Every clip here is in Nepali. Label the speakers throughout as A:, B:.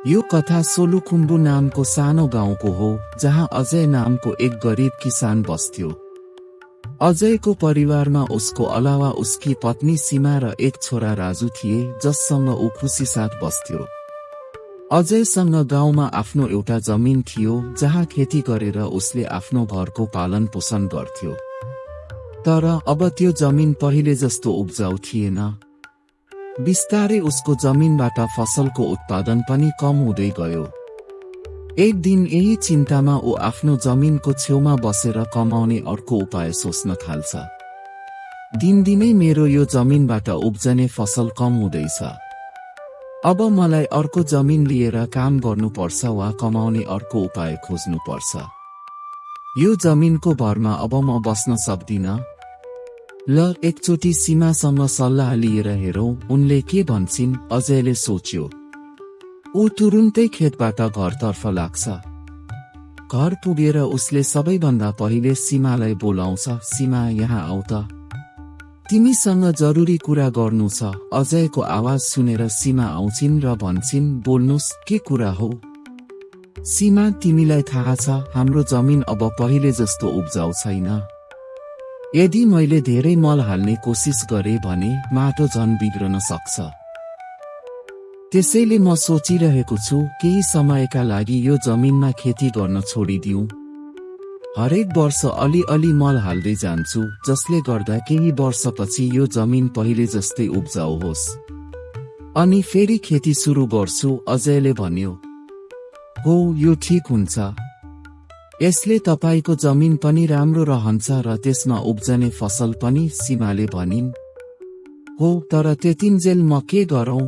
A: यो कथा सोलुखुम्बु नामको सानो गाउँको हो, जहाँ अजय नामको एक गरिब किसान बस्थ्यो। अजयको परिवारमा उसको अलावा उसकी पत्नी सीमा र एक छोरा राजु थिए, जससँग ऊ खुसी साथ बस्थ्यो। अजयसँग गाउँमा आफ्नो एउटा जमिन थियो, जहाँ खेती गरेर उसले आफ्नो घरको पालन पोषण गर्थ्यो। तर अब त्यो जमिन पहिले जस्तो उब्जाउ थिएन। बिस्तारै उसको जमिनबाट फसलको उत्पादन पनि कम हुँदै गयो। एक दिन यही चिन्तामा ऊ आफ्नो जमिनको छेउमा बसेर कमाउने अर्को उपाय सोच्न थाल्छ। दिनदिनै मेरो यो जमिनबाट उब्जने फसल कम हुँदैछ। अब मलाई अर्को जमिन लिएर काम गर्नुपर्छ वा कमाउने अर्को उपाय खोज्नुपर्छ। यो जमिनको भरमा अब म बस्न सक्दिन। ल एकचोटि सीमासँग सल्लाह लिएर हेरौं उनले के भन्छन्, अजयले सोच्यो। ऊ तुरुन्तै खेतबाट घरतर्फ लाग्छ। घर पुगेर उसले सबैभन्दा पहिले सीमालाई बोलाउँछ। सीमा, यहाँ आऊ त, तिमीसँग जरुरी कुरा गर्नु छ। अजयको आवाज सुनेर सीमा आउँछिन् र भन्छिन्, बोल्नुस्, के कुरा हो? सीमा, तिमीलाई थाहा छ हाम्रो जमिन अब पहिले जस्तो उब्जाउ छैन। यदि मैले धेरै मल हाल्ने कोसिस गरे भने माटो झन बिग्रन सक्छ। त्यसैले म सोचिरहेको छु केही समयका लागि यो जमिनमा खेती गर्न छोडिदिउँ। हरेक वर्ष अलि मल हाल्दै जान्छु, जसले गर्दा केही वर्षपछि यो जमिन पहिले जस्तै उब्जाउ होस्। अनि फेरि खेती सुरु गर्छु, अजयले भन्यो। हो, यो ठीक हुन्छ। यसले तपाईको जमिन पनि राम्रो रहन्छ र त्यसमा उब्जने फसल पनि, सीमाले भनिन्। हो, तर त्यतिन्जेल म के गरौं?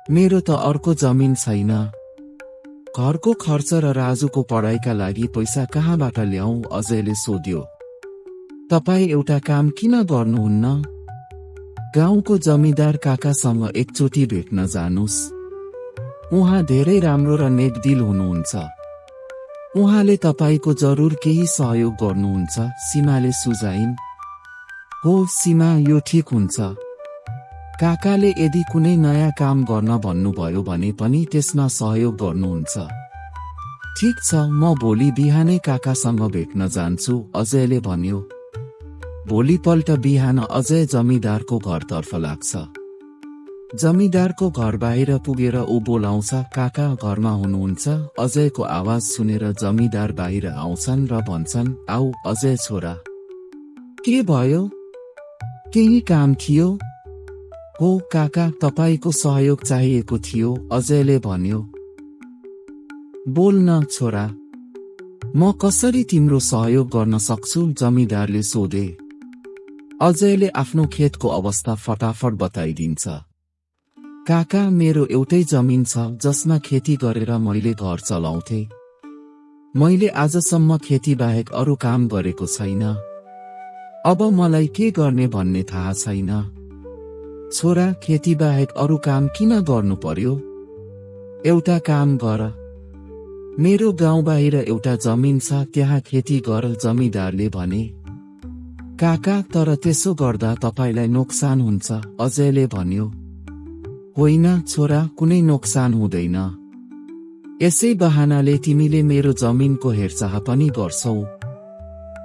A: मेरो त अर्को जमिन छैन। घरको खर्च र राजुको पढाइका लागि पैसा कहाँबाट ल्याउँ? अजयले सोध्यो। तपाई एउटा काम किन गर्नुहुन्न? गाउँको जमिदार काकासँग एकचोटि भेट्न जानुस्। उहाँ धेरै राम्रो र नेकदिल हुनुहुन्छ। उहाँले तपाईको जरुर केही सहयोग गर्नुहुन्छ, सीमाले सुझाइन्। हो सीमा, यो ठीक हुन्छ। काकाले यदि कुनै नयाँ काम गर्न भन्नुभयो भने पनि त्यसमा सहयोग गर्नुहुन्छ। ठीक छ, म भोलि बिहानै काकासँग भेट्न जान्छु, अजयले भन्यो। भोलिपल्ट बिहान अजय जमिदारको घरतर्फ लाग्छ। जमिदारको घर बाहिर पुगेर ऊ बोलाउँछ, काका घरमा हुनुहुन्छ? अजयको आवाज सुनेर जमिदार बाहिर आउँछन् र भन्छन्, आऊ अजय छोरा। के भयो? केही काम थियो? हो काका, तपाईको सहयोग चाहिएको थियो, अजयले भन्यो। बोल न छोरा, म कसरी तिम्रो सहयोग गर्न सक्छु? जमिदारले सोधे। अजयले आफ्नो खेतको अवस्था फटाफट बताइदिन्छ। काका, मेरो एउटै जमिन छ जसमा खेती गरेर मैले घर चलाउँथे। मैले आजसम्म खेती बाहेक अरू काम गरेको छैन। अब मलाई के गर्ने भन्ने थाहा छैन। छोरा, खेती बाहेक अरू काम किन गर्नु पर्यो? एउटा काम गर, मेरो गाउँ बाहिर एउटा जमिन छ, त्यहाँ खेती गर, जमिदारले भने। काका, तर त्यसो गर्दा तपाईलाई नोक्सान हुन्छ, अजयले भन्यो। होइन छोरा, कुनै नोक्सान हुँदैन। यसै बहानाले तिमीले मेरो जमिनको हेरचाह पनि गर्छौ।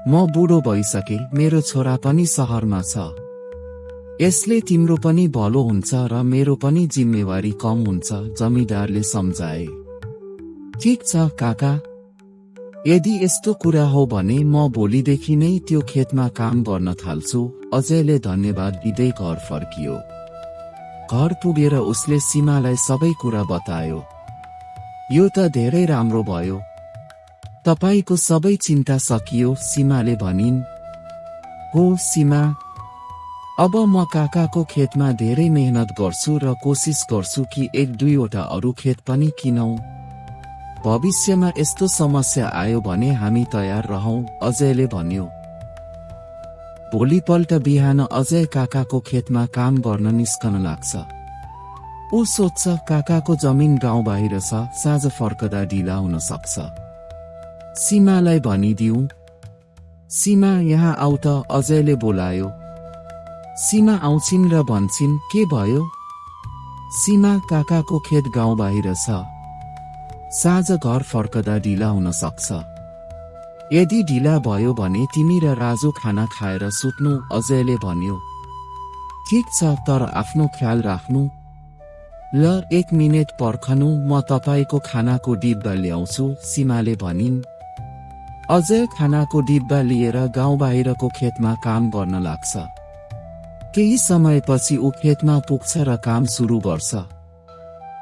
A: म बुढो भइसके, मेरो छोरा पनि शहरमा छ। यसले तिम्रो पनि भलो हुन्छ र मेरो पनि जिम्मेवारी कम हुन्छ, जमिदारले सम्झाए। ठीक छ काका, यदि यस्तो कुरा हो भने म भोलिदेखि नै त्यो खेतमा काम गर्न थाल्छु, अजयले धन्यवाद दिँदै घर फर्कियो। घर पुगेर उसले सीमालाई सबै कुरा बतायो। यो त धेरै राम्रो भयो। तपाईको सबै चिन्ता सकियो, सीमाले भनिन्। हो सीमा, अब म काकाको खेतमा धेरै मेहनत गर्छु र कोसिस गर्छु कि एक दुईवटा अरू खेत पनि किनौं। भविष्यमा यस्तो समस्या आयो भने हामी तयार रहौं, अजयले भन्यो। भोलिपल्ट बिहान अजय काकाको खेतमा काम गर्न निस्कन लाग्छ। ऊ सोच्छ, काकाको जमिन गाउँ बाहिर छ, साँझ फर्कदा ढिला हुन सक्छ। सीमालाई भनिदिउँ। सीमा, यहाँ आऊ त, अजयले बोलायो। सीमा आउँछिन् र भन्छिन्, के भयो? सीमा, काकाको खेत गाउँ बाहिर छ, साँझ घर फर्कदा ढिला हुन सक्छ। यदि ढिला भयो भने तिमी र राजु खाना खाएर सुत्नु, अजयले भन्यो। ठिक छ, तर आफ्नो ख्याल राख्नु ल। 1 मिनेट पर्खनु, म तपाईको खानाको डिब्बा ल्याउँछु, सीमाले भनिन्। अजय खानाको डिब्बा लिएर गाउँ बाहिरको खेतमा काम गर्न लाग्छ। केही समयपछि ऊ खेतमा पुग्छ र काम सुरु गर्छ।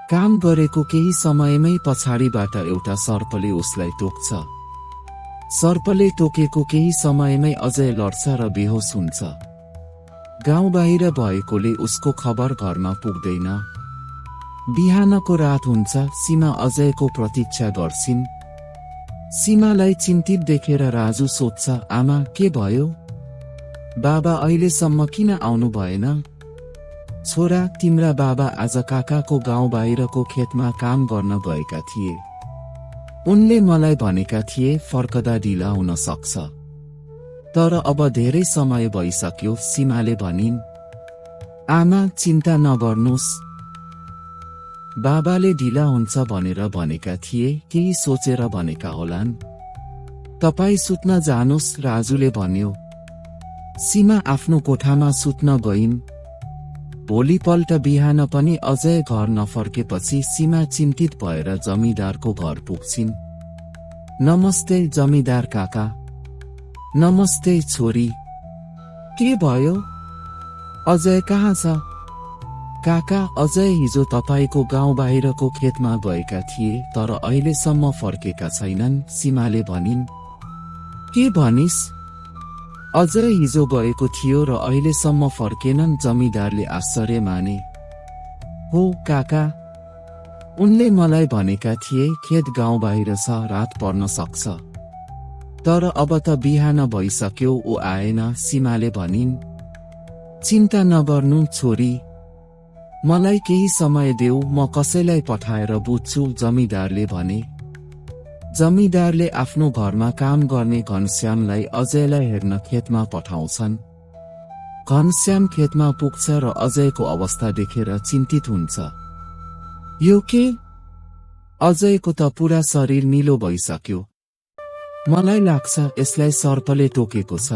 A: काम गरेको केही समयमै पछाडिबाट एउटा सर्पले उसलाई टोक्छ। सर्पले टोकेको केही समयमै अजय लड्छ र बेहोस हुन्छ। गाउँ बाहिर भएकोले उसको खबर घरमा पुग्दैन। बिहानको रात हुन्छ, सीमा अजयको प्रतीक्षा गर्छिन्। सीमालाई चिन्तित देखेर राजु सोध्छ, आमा के भयो? बाबा अहिलेसम्म किन आउनु भएन? छोरा, तिम्रा बाबा आज काकाको गाउँ बाहिरको खेतमा काम गर्न गएका थिए। उनले मलाई भनेका थिए फर्कदा ढिला हुन सक्छ। तर अब धेरै समय भइसक्यो, सीमाले भनिन्। आमा चिन्ता नगर्नुस्, बाबाले ढिला हुन्छ भनेर भनेका थिए, केही सोचेर भनेका होलान्। तपाई सुत्न जानुस्, राजुले भन्यो। सीमा आफ्नो कोठामा सुत्न गइन्। भोलिपल्ट बिहान पनि अजय घर नफर्केपछि सीमा चिन्तित भएर जमिदारको घर पुग्छिन्। नमस्ते जमिदार काका। नमस्ते छोरी। के भयो? अजय कहाँ छ? काका, अजय हिजो तपाईको गाउँ बाहिरको खेतमा गएका थिए, तर अहिलेसम्म फर्केका छैनन्, सीमाले भनिन्। के भनिस्? अजय हिजो गएको थियो र अहिलेसम्म फर्केनन्, जमिदारले आश्चर्य माने। हो काका, उनले मलाई भनेका थिए खेत गाउँ बाहिर छ, रात पर्न सक्छ। तर अब त बिहान भइसक्यो, ऊ आएन, सीमाले भनिन्। चिन्ता नगर्नु छोरी, मलाई केही समय देऊ, म कसैलाई पठाएर बुझ्छु, जमिदारले भने। जमिदारले आफ्नो घरमा काम गर्ने घनश्यामलाई अजयलाई हेर्न खेतमा पठाउँछन्। घनश्याम खेतमा पुग्छ र अजयको अवस्था देखेर चिन्तित हुन्छ। यो के? अजयको त पुरा शरीर निलो भइसक्यो। मलाई लाग्छ यसलाई सर्पले टोकेको छ।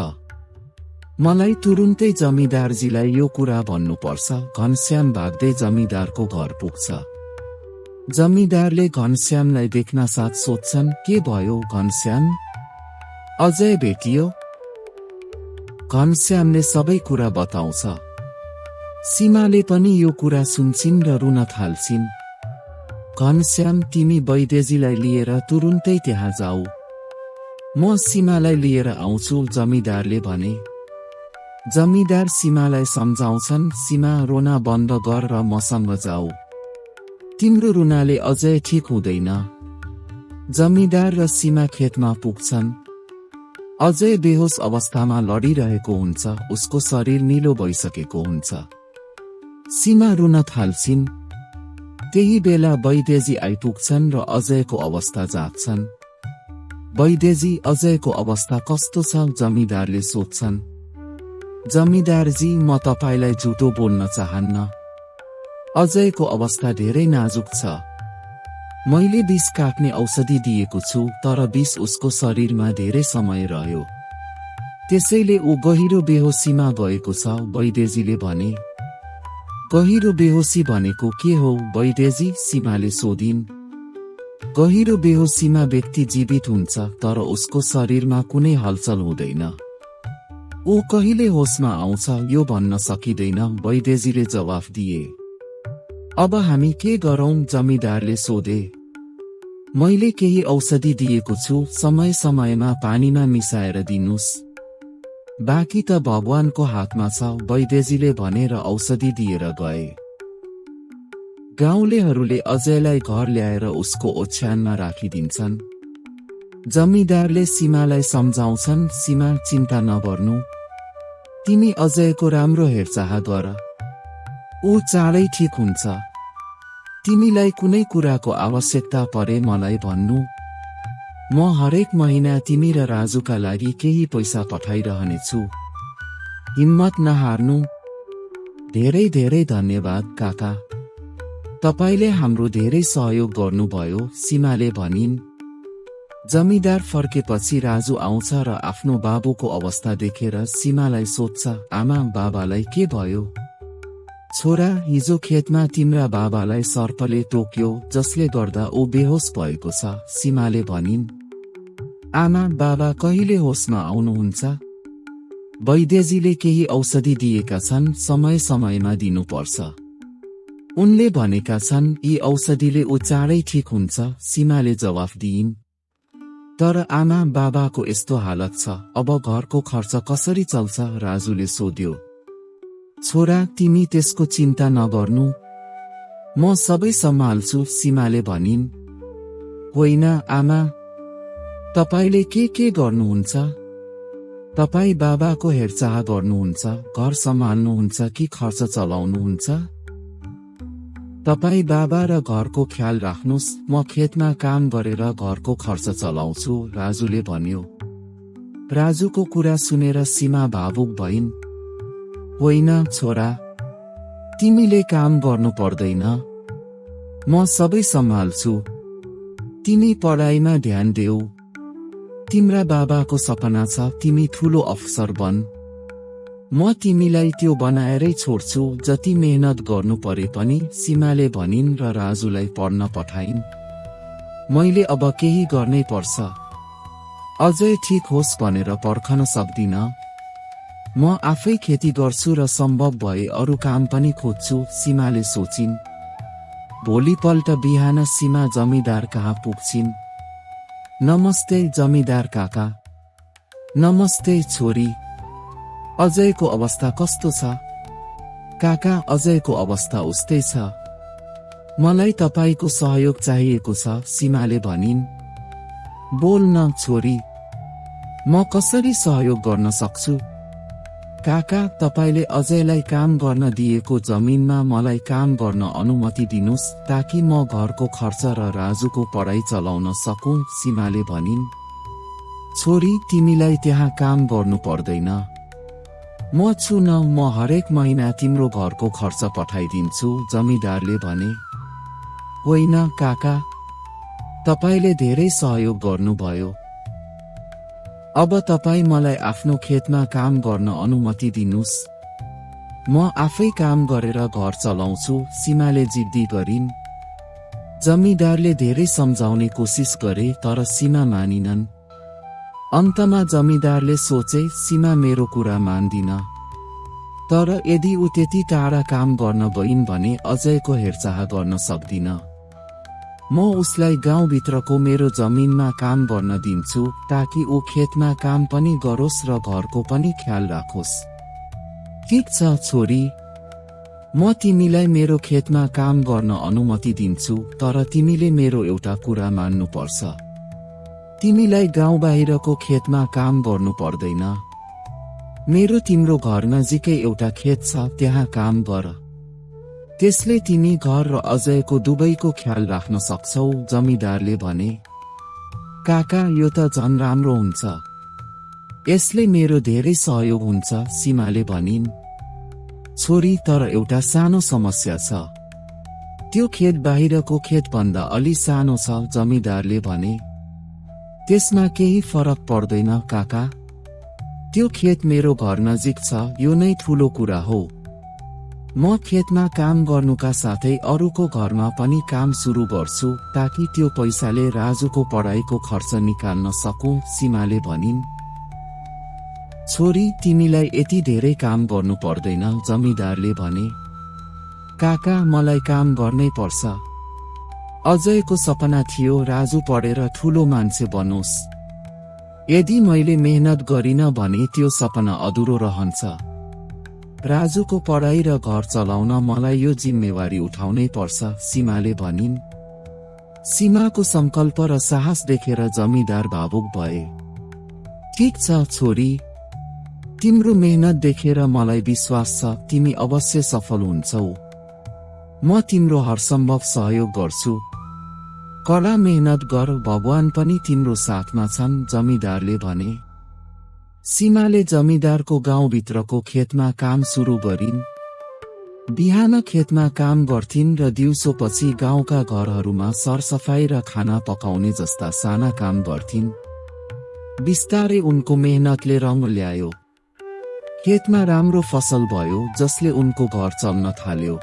A: मलाई तुरुन्तै जमिदारजीलाई यो कुरा भन्नुपर्छ। घनश्याम भाग्दै जमिदारको घर पुग्छ। जमिदारले घनश्यामलाई देख्न साथ सोध्छन्, के भयो घनश्याम? अजय भेटियो? घनश्यामले सबै कुरा बताउँछ। सीमाले पनि यो कुरा सुन्छिन् र रुन थाल्छिन्। घनश्याम, तिमी वैद्यजीलाई लिएर तुरुन्तै त्यहाँ जाऊ। म सीमालाई लिएर आउँछु, जमिदारले भने। जमिदार सीमालाई सम्झाउँछन्, सीमा रोना बन्द गर र मसँग जाऊ। तिम्रो रुनाले अजय ठिक हुँदैन। जमिदार र सीमा खेतमा पुग्छन्। अजय बेहोस अवस्थामा लडिरहेको हुन्छ, उसको शरीर निलो भइसकेको हुन्छ। सीमा रुन थाल्छिन्। त्यही बेला वैद्यजी आइपुग्छन् र अजयको अवस्था जाँच्छन्। वैद्यजी, अजयको अवस्था कस्तो छ? जमिदारले सोध्छन्। जमिदारजी, म तपाईलाई झुटो बोल्न चाहन्न। अजयको अवस्था धेरै नाजुक छ। मैले विष काट्ने औषधि दिएको छु, तर विष उसको शरीरमा धेरै समय रह्यो। त्यसैले ऊ गहिरो बेहोसीमा गएको छ, वैद्यजीले भने। गहिरो बेहोसी भनेको के हो वैद्यजी? सीमाले सोधिन्। गहिरो बेहोसीमा व्यक्ति जीवित हुन्छ, तर उसको शरीरमा कुनै हलचल हुँदैन। ऊ कहिले होसमा आउँछ यो भन्न सकिँदैन, वैद्यजीले जवाफ दिए। अब हामी के गरौं? जमिदारले सोधे। मैले केही औषधि दिएको छु, समय समयमा पानीमा मिसाएर दिनुस्। बाँकी त भगवानको हातमा छ, वैद्यजीले भनेर औषधि दिएर गए। गाउँलेहरूले अजयलाई घर ल्याएर उसको ओछ्यानमा राखिदिन्छन्। जमिदारले सीमालाई सम्झाउँछन्, सीमा चिन्ता नगर्नु, तिमी अजयको राम्रो हेरचाह गर, ऊ चाँडै ठिक हुन्छ। तिमीलाई कुनै कुराको आवश्यकता परे मलाई भन्नु, म हरेक महिना तिमी र राजुका लागि केही पैसा पठाइरहनेछु। हिम्मत नहार्नु। धेरै धेरै धन्यवाद काका। तपाईले हाम्रो धेरै सहयोग गर्नुभयो, सीमाले भनिन्। जमिदार फर्केपछि राजु आउँछ र आफ्नो बाबुको अवस्था देखेर सीमालाई सोध्छ, आमा बाबालाई के भयो? छोरा, हिजो खेतमा तिम्रा बाबालाई सर्पले टोक्यो, जसले गर्दा ऊ बेहोस भएको छ, सीमाले भनिन्। आमा बाबा कहिले होसमा आउनुहुन्छ? वैद्यजीले केही औषधि दिएका छन्, समय समयमा दिनुपर्छ। उनले भनेका छन् यी औषधिले ऊ चाँडै ठिक हुन्छ, सीमाले जवाफ दिइन्। तर आमा बाबाको यस्तो हालत छ, अब घरको खर्च कसरी चल्छ? राजुले सोध्यो। छोरा, तिमी त्यसको चिन्ता नगर्नु, म सबै सम्हाल्छु, सीमाले भनिन्। होइन आमा, तपाईले के गर्नुहुन्छ? तपाई बाबाको हेरचाह गर्नुहुन्छ, घर सम्हाल्नुहुन्छ कि खर्च चलाउनुहुन्छ? तपाई बाबा र घरको ख्याल राख्नुस्, म खेतमा काम गरेर घरको खर्च चलाउँछु, राजुले भन्यो। राजुको कुरा सुनेर सीमा भावुक भइन्। होइन छोरा, तिमीले काम गर्नु पर्दैन, म सबै सम्हाल्छु। तिमी पढाइमा ध्यान देऊ। तिम्रा बाबाको सपना छ तिमी ठूलो अफसर बन। म तिमीलाई त्यो बनाएरै छोड्छु, जति मेहनत गर्नु परे पनि, सीमाले भनिन् र राजुलाई पढ्न पठाइन्। मैले अब केही गर्नै पर्छ। अझै ठिक होस् भनेर पर्खन सक्दिन। म आफै खेती गर्छु र सम्भव भए अरू काम पनि खोज्छु, सीमाले सोचिन्। भोलिपल्ट बिहान सीमा जमिदार कहाँ पुग्छिन्। नमस्ते जमिदार काका। नमस्ते छोरी। अजयको अवस्था कस्तो छ? काका, अजयको अवस्था उस्तै छ। मलाई तपाईको सहयोग चाहिएको छ, सीमाले भनिन्। बोल न छोरी, म कसरी सहयोग गर्न सक्छु? काका, तपाईले अजयलाई काम गर्न दिएको जमिनमा मलाई काम गर्न अनुमति दिनुस्, ताकि म घरको खर्च र राजुको पढाइ चलाउन सकूं, सीमाले भनिन्। छोरी, तिमीलाई त्यहाँ काम गर्नु पर्दैन। म छु न, म हरेक महिना तिम्रो घरको खर्च पठाइदिन्छु, जमिदारले भने। होइन काका, तपाईले धेरै सहयोग गर्नुभयो। अब तपाई मलाई आफ्नो खेतमा काम गर्न अनुमति दिनुस्। म आफै काम गरेर घर चलाउँछु, सीमाले जिद्दी गरिन्। जमिदारले धेरै सम्झाउने कोसिस गरे, तर सीमा मानिनन्। अन्तमा जमिदारले सोचे, सीमा मेरो कुरा मान्दिन। तर यदि ऊ त्यति टाढा काम गर्न गइन् भने अजयको हेरचाह गर्न सक्दिन। म उसलाई गाउँभित्रको मेरो जमिनमा काम गर्न दिन्छु, ताकि ऊ खेतमा काम पनि गरोस् र घरको पनि ख्याल राखोस्। ठिक छ छोरी, म तिमीलाई मेरो खेतमा काम गर्न अनुमति दिन्छु, तर तिमीले मेरो एउटा कुरा मान्नुपर्छ। तिमीलाई गाउँ बाहिरको खेतमा काम गर्नु पर्दैन। मेरो तिम्रो घर नजिकै एउटा खेत छ, त्यहाँ काम गर। त्यसले तिमी घर र अजयको दुवैको ख्याल राख्न सक्छौ, जमिदारले भने। काका, यो त झन् राम्रो हुन्छ। यसले मेरो धेरै सहयोग हुन्छ, सीमाले भनिन्। छोरी, तर एउटा सानो समस्या छ। त्यो खेत बाहिरको खेतभन्दा अलि सानो छ, जमिदारले भने। त्यसमा केही फरक पर्दैन काका। त्यो खेत मेरो घर नजिक छ, यो नै ठूलो कुरा हो। म खेतमा काम गर्नुका साथै अरूको घरमा पनि काम सुरु गर्छु, ताकि त्यो पैसाले राजुको पढाइको खर्च निकाल्न सकूं, सीमाले भनिन्। छोरी, तिमीलाई यति धेरै काम गर्नु पर्दैन, जमिदारले भने। काका, मलाई काम गर्नै पर्छ। अजयको सपना थियो राजु पढेर ठूलो मान्छे बनोस्। यदि मैले मेहनत गरिन भने त्यो सपना अधुरो रहन्छ। राजुको पढाइ र घर चलाउन मलाई यो जिम्मेवारी उठाउनै पर्छ, सीमाले भनिन्। सीमाको संकल्प र साहस देखेर जमिदार भावुक भए। ठिक छ छोरी, तिम्रो मेहनत देखेर मलाई विश्वास छ तिमी अवश्य सफल हुन्छौ। म तिम्रो हरसम्भव सहयोग गर्छु। कडा मेहनत गर, भगवान पनि तिम्रो साथमा छन्, जमिदारले भने। सीमाले जमिदारको गाउँभित्रको खेतमा काम सुरु गरिन्। बिहान खेतमा काम गर्थिन् र दिउँसोपछि गाउँका घरहरूमा सरसफाई र खाना पकाउने जस्ता साना काम गर्थिन्। बिस्तारै उनको मेहनतले रङ ल्यायो। खेतमा राम्रो फसल भयो जसले उनको घर चल्न थाल्यो।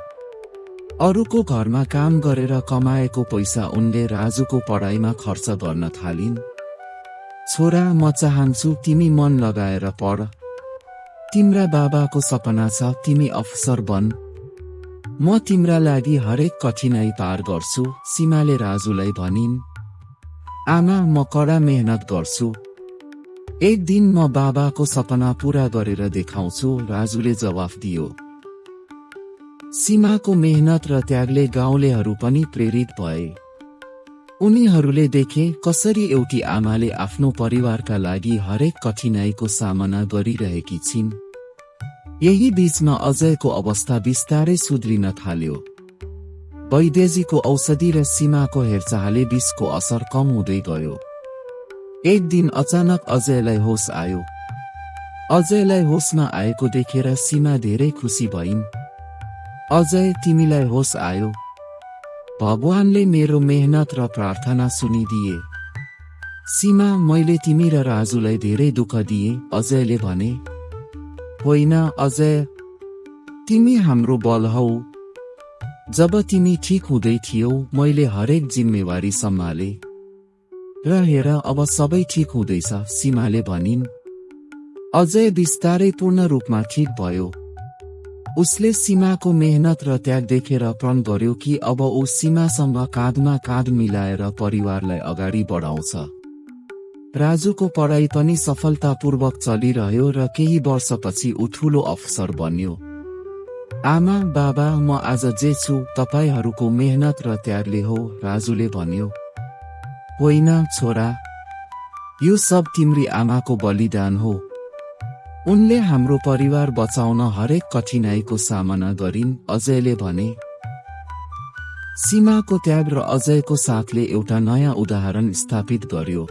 A: अरूको घरमा काम गरेर कमाएको पैसा उनले राजुको पढाइमा खर्च गर्न थालिन्। छोरा, म चाहन्छु तिमी मन लगाएर पढ। तिम्रा बाबाको सपना छ तिमी अफसर बन। म तिम्रा लागि हरेक कठिनाई पार गर्छु, सीमाले राजुलाई भनिन्। आमा, म कडा मेहनत गर्छु। एक दिन म बाबाको सपना पूरा गरेर देखाउँछु, राजुले जवाफ दियो। सीमाको मेहनत र त्यागले गाउँलेहरू पनि प्रेरित भए। उनीहरूले देखे कसरी एउटी आमाले आफ्नो परिवारका लागि हरेक कठिनाईको सामना गरिरहेकी छिन्। यही बीचमा अजयको अवस्था बिस्तारै सुध्रिन थाल्यो। वैद्यजीको औषधि र सीमाको हेरचाहले विषको असर कम हुँदै गयो। एक दिन अचानक अजयलाई होस आयो। अजयलाई होसमा आएको देखेर सीमा धेरै खुसी भइन्। अजय, तिमीलाई होस आयो। भगवानले मेरो मेहनत र प्रार्थना सुनिदिए। सीमा, मैले तिमी र राजुलाई धेरै दुःख दिए, अजयले भने। होइन अजय, तिमी हाम्रो बल हौ। जब तिमी ठिक हुँदै थियौ मैले हरेक जिम्मेवारी सम्हाले। र हेर अब सबै ठिक हुँदैछ, सीमाले भनिन्। अजय बिस्तारै पूर्ण रूपमा ठिक भयो। उसले सीमाको मेहनत र त्याग देखेर प्रण गर्यो कि अब ऊ सीमासँग काँधमा काँध मिलाएर परिवारलाई अगाडि बढाउँछ। राजुको पढाइ पनि सफलतापूर्वक चलिरह्यो र केही वर्षपछि ऊ ठूलो अफसर बन्यो। आमा, बाबा, म आज जे छु तपाईहरूको मेहनत र त्यागले हो, राजुले भन्यो। होइन छोरा, यो सब तिम्री आमाको बलिदान हो। उनले हाम्रो परिवार बचाउन हरेक कठिनाईको सामना गरिन्, अजयले भने। सीमाको त्याग र अजयको साथले एउटा नयाँ उदाहरण स्थापित गर्यो।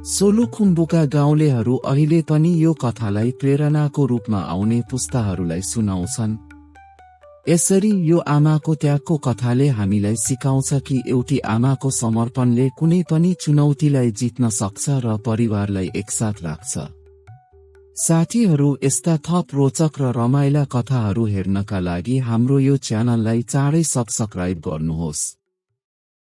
A: सोलुखुम्बुका गाउँलेहरू अहिले पनि यो कथालाई प्रेरणाको रूपमा आउने पुस्ताहरूलाई सुनाउँछन्। यसरी यो आमाको त्यागको कथाले हामीलाई सिकाउँछ कि एउटी आमाको समर्पणले कुनै पनि चुनौतीलाई जित्न सक्छ र परिवारलाई एकसाथ राख्छ। साथीहरू, यस्ता थप रोचक र रमाइला कथाहरू हेर्नका लागि हाम्रो यो च्यानललाई चाँडै सब्स्क्राइब गर्नुहोस्।